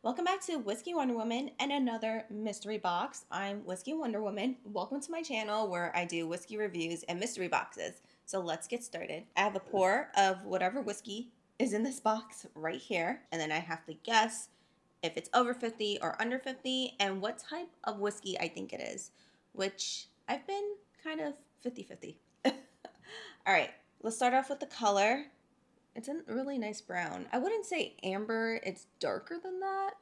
Welcome back to Whiskey Wonder Woman and another mystery box. I'm Whiskey Wonder Woman. Welcome to my channel where I do whiskey reviews and mystery boxes. So let's get started. I have a pour of whatever whiskey is in this box right here, and then I have to guess if it's over 50 or under 50 and what type of whiskey I think it is, which I've been kind of 50-50. All right, let's start off with the color. It's a really nice brown. I wouldn't say amber, it's darker than that.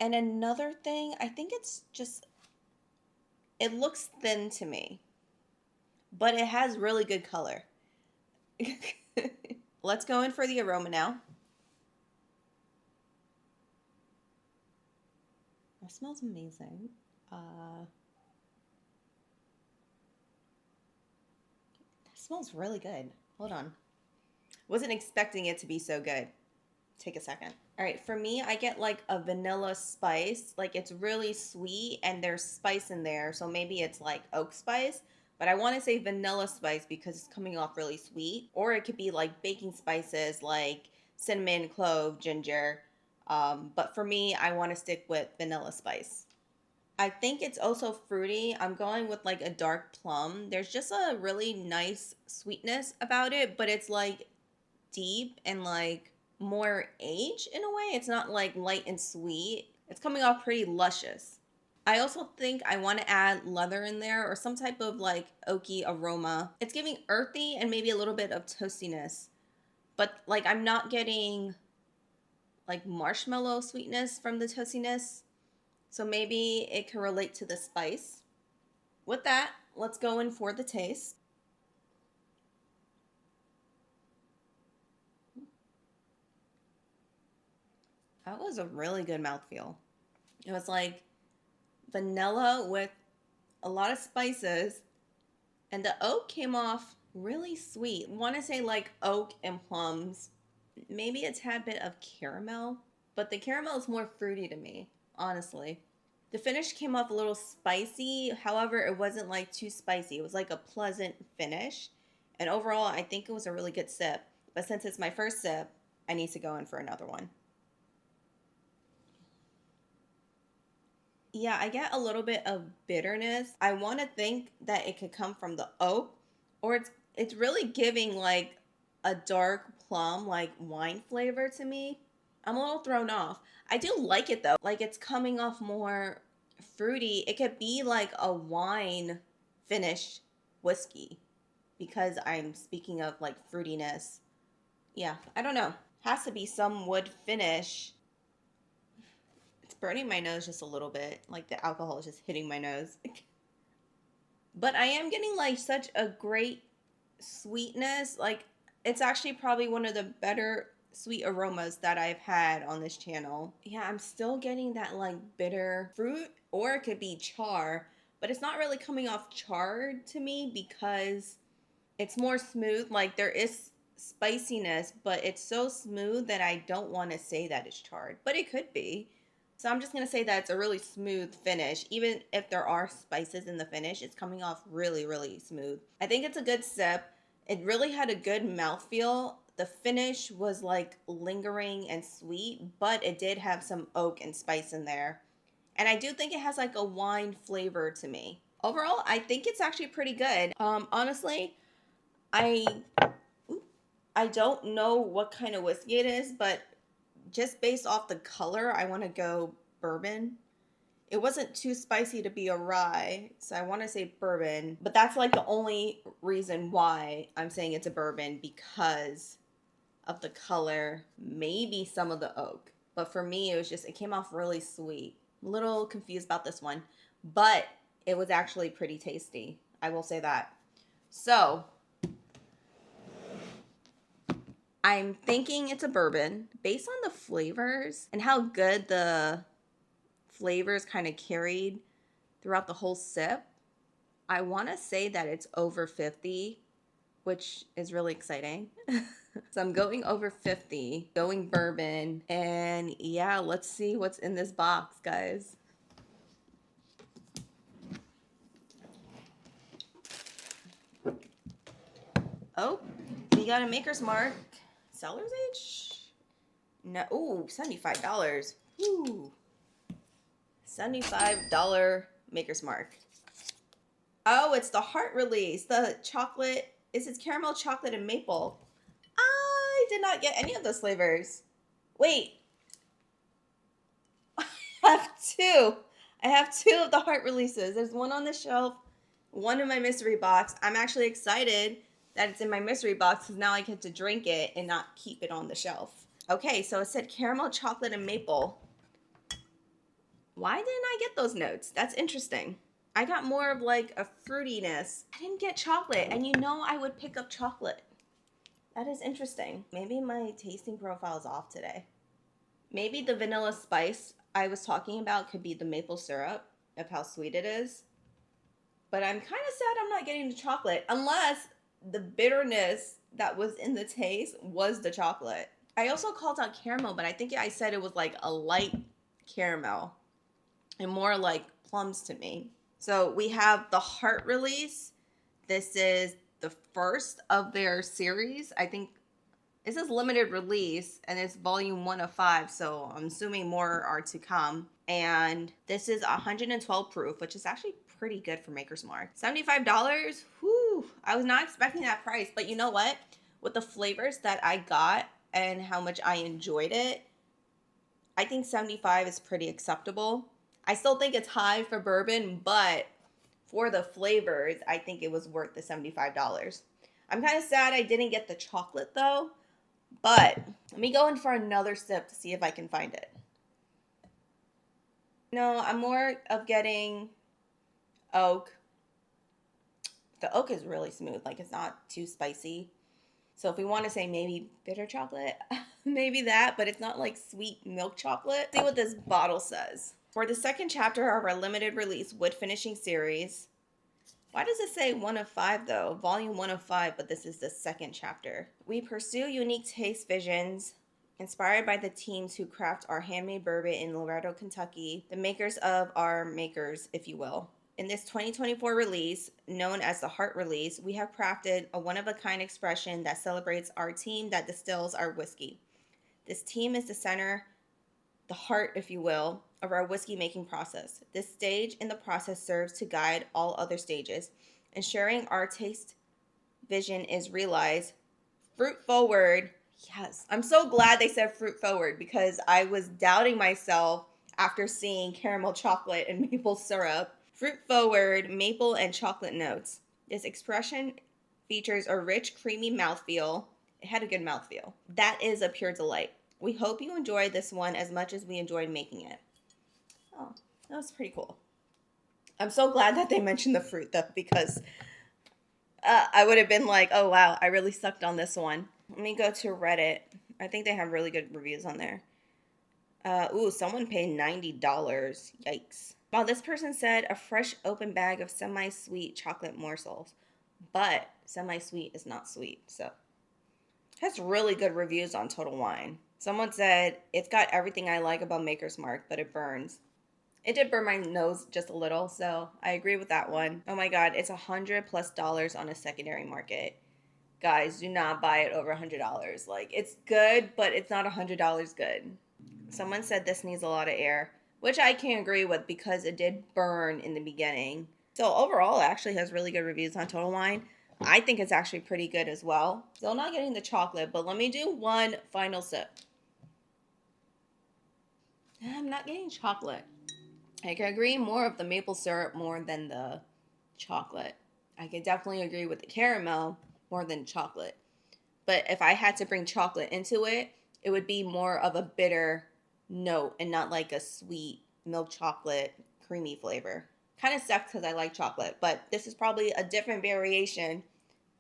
And another thing, I think it's just, it looks thin to me, but it has really good color. Let's go in for the aroma now. That smells amazing. That smells really good. Hold on. Wasn't expecting it to be so good. Take a second. All right, for me, I get like a vanilla spice. Like it's really sweet and there's spice in there. So maybe it's like oak spice, but I want to say vanilla spice because it's coming off really sweet. Or it could be like baking spices like cinnamon, clove, ginger. But for me, I want to stick with vanilla spice. I think it's also fruity. I'm going with like a dark plum. There's just a really nice sweetness about it, but it's like deep and like more age in a way. It's not like light and sweet. It's coming off pretty luscious. I also think I want to add leather in there or some type of like oaky aroma. It's giving earthy and maybe a little bit of toastiness, but like I'm not getting like marshmallow sweetness from the toastiness. So maybe it can relate to the spice. With that, let's go in for the taste. That was a really good mouthfeel. It was like vanilla with a lot of spices, and the oak came off really sweet. I want to say like oak and plums, maybe a tad bit of caramel, but the caramel is more fruity to me, honestly. The finish came off a little spicy, however, it wasn't like too spicy. It was like a pleasant finish, and overall, I think it was a really good sip. But since it's my first sip, I need to go in for another one. Yeah, I get a little bit of bitterness. I want to think that it could come from the oak, or it's really giving like a dark plum like wine flavor to me. I'm a little thrown off. I do like it though. Like it's coming off more fruity. It could be like a wine finish whiskey because I'm speaking of like fruitiness. Yeah, I don't know. Has to be some wood finish. It's burning my nose just a little bit. Like the alcohol is just hitting my nose. But I am getting like such a great sweetness. Like it's actually probably one of the better sweet aromas that I've had on this channel. Yeah, I'm still getting that like bitter fruit, or it could be char, but it's not really coming off charred to me because it's more smooth. Like there is spiciness, but it's so smooth that I don't want to say that it's charred, but it could be. So I'm just going to say that it's a really smooth finish. Even if there are spices in the finish, it's coming off really, really smooth. I think it's a good sip. It really had a good mouthfeel. The finish was like lingering and sweet, but it did have some oak and spice in there. And I do think it has like a wine flavor to me. Overall, I think it's actually pretty good. Honestly, I I don't know what kind of whiskey it is, but just based off the color, I want to go bourbon. It wasn't too spicy to be a rye, so I want to say bourbon. But that's like the only reason why I'm saying it's a bourbon, because of the color, maybe some of the oak. But for me, it was just, it came off really sweet. I'm a little confused about this one, but it was actually pretty tasty. I will say that. So I'm thinking it's a bourbon based on the flavors and how good the flavors kind of carried throughout the whole sip. I want to say that it's over 50, which is really exciting. So I'm going over 50, going bourbon, and yeah, let's see what's in this box, guys. Oh, we got a maker's mark. Seller's age? No, ooh, $75. Ooh, $75 Maker's Mark. Oh, it's the heart release. The chocolate. Is it caramel, chocolate, and maple? I did not get any of those flavors. Wait. I have two. I have two of the heart releases. There's one on the shelf, one in my mystery box. I'm actually excited that it's in my mystery box because now I get to drink it and not keep it on the shelf. Okay, so it said caramel, chocolate, and maple. Why didn't I get those notes? That's interesting. I got more of like a fruitiness. I didn't get chocolate, and you know I would pick up chocolate. That is interesting. Maybe my tasting profile is off today. Maybe the vanilla spice I was talking about could be the maple syrup of how sweet it is. But I'm kind of sad I'm not getting the chocolate, unless the bitterness that was in the taste was the chocolate. I also called out caramel, but I think I said it was like a light caramel and more like plums to me. So we have the heart release. This is the first of their series. I think this is limited release and it's volume 1 of 5. So I'm assuming more are to come. And this is 112 proof, which is actually pretty good for Maker's Mark. $75? Whew. I was not expecting that price. But you know what? With the flavors that I got and how much I enjoyed it, I think 75 is pretty acceptable. I still think it's high for bourbon, but for the flavors, I think it was worth the $75. I'm kind of sad I didn't get the chocolate though, but let me go in for another sip to see if I can find it. No, I'm more of getting oak. The oak is really smooth, like it's not too spicy. So if we want to say maybe bitter chocolate, maybe that, but it's not like sweet milk chocolate. See what this bottle says. For the second chapter of our limited release wood finishing series. Why does it say 1 of 5 though? Volume 1 of 5, but this is the second chapter. We pursue unique taste visions inspired by the teams who craft our handmade bourbon in Laredo, Kentucky, the makers of our makers, if you will. In this 2024 release, known as the Heart Release, we have crafted a one-of-a-kind expression that celebrates our team that distills our whiskey. This team is the center, the heart, if you will, of our whiskey making process. This stage in the process serves to guide all other stages, ensuring our taste vision is realized. Fruit forward. Yes, I'm so glad they said fruit forward because I was doubting myself after seeing caramel chocolate and maple syrup. Fruit forward, maple and chocolate notes. This expression features a rich, creamy mouthfeel. It had a good mouthfeel. That is a pure delight. We hope you enjoyed this one as much as we enjoyed making it. Oh, that was pretty cool. I'm so glad that they mentioned the fruit though, because I would have been like, oh wow, I really sucked on this one. Let me go to Reddit. I think they have really good reviews on there. Ooh, someone paid $90. Yikes. Wow, this person said a fresh open bag of semi-sweet chocolate morsels. But semi-sweet is not sweet, so. It has really good reviews on Total Wine. Someone said, it's got everything I like about Maker's Mark, but it burns. It did burn my nose just a little, so I agree with that one. Oh my god, it's $100+ on a secondary market. Guys, do not buy it over $100. Like, it's good, but it's not $100 good. Someone said this needs a lot of air, which I can agree with because it did burn in the beginning. So overall, it actually has really good reviews on Total Wine. I think it's actually pretty good as well. Still not getting the chocolate, but let me do one final sip. I'm not getting chocolate. I can agree more of the maple syrup more than the chocolate. I can definitely agree with the caramel more than chocolate. But if I had to bring chocolate into it, it would be more of a bitter note and not like a sweet milk chocolate creamy flavor. Kind of sucks because I like chocolate, but this is probably a different variation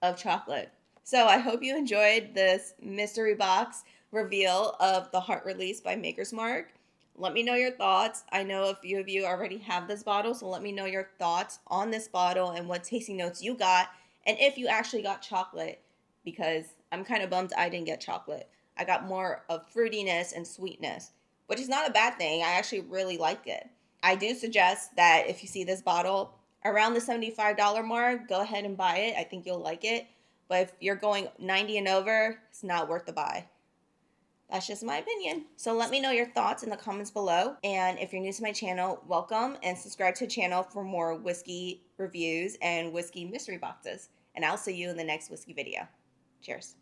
of chocolate. So I hope you enjoyed this mystery box reveal of the Heart Release by Maker's Mark. Let me know your thoughts. I know a few of you already have this bottle, so let me know your thoughts on this bottle and what tasting notes you got, and if you actually got chocolate, because I'm kind of bummed I didn't get chocolate. I got more of fruitiness and sweetness, which is not a bad thing. I actually really like it. I do suggest that if you see this bottle around the $75 mark, go ahead and buy it. I think you'll like it. But if you're going 90 and over, it's not worth the buy. That's just my opinion. So let me know your thoughts in the comments below. And if you're new to my channel, welcome and subscribe to the channel for more whiskey reviews and whiskey mystery boxes. And I'll see you in the next whiskey video. Cheers.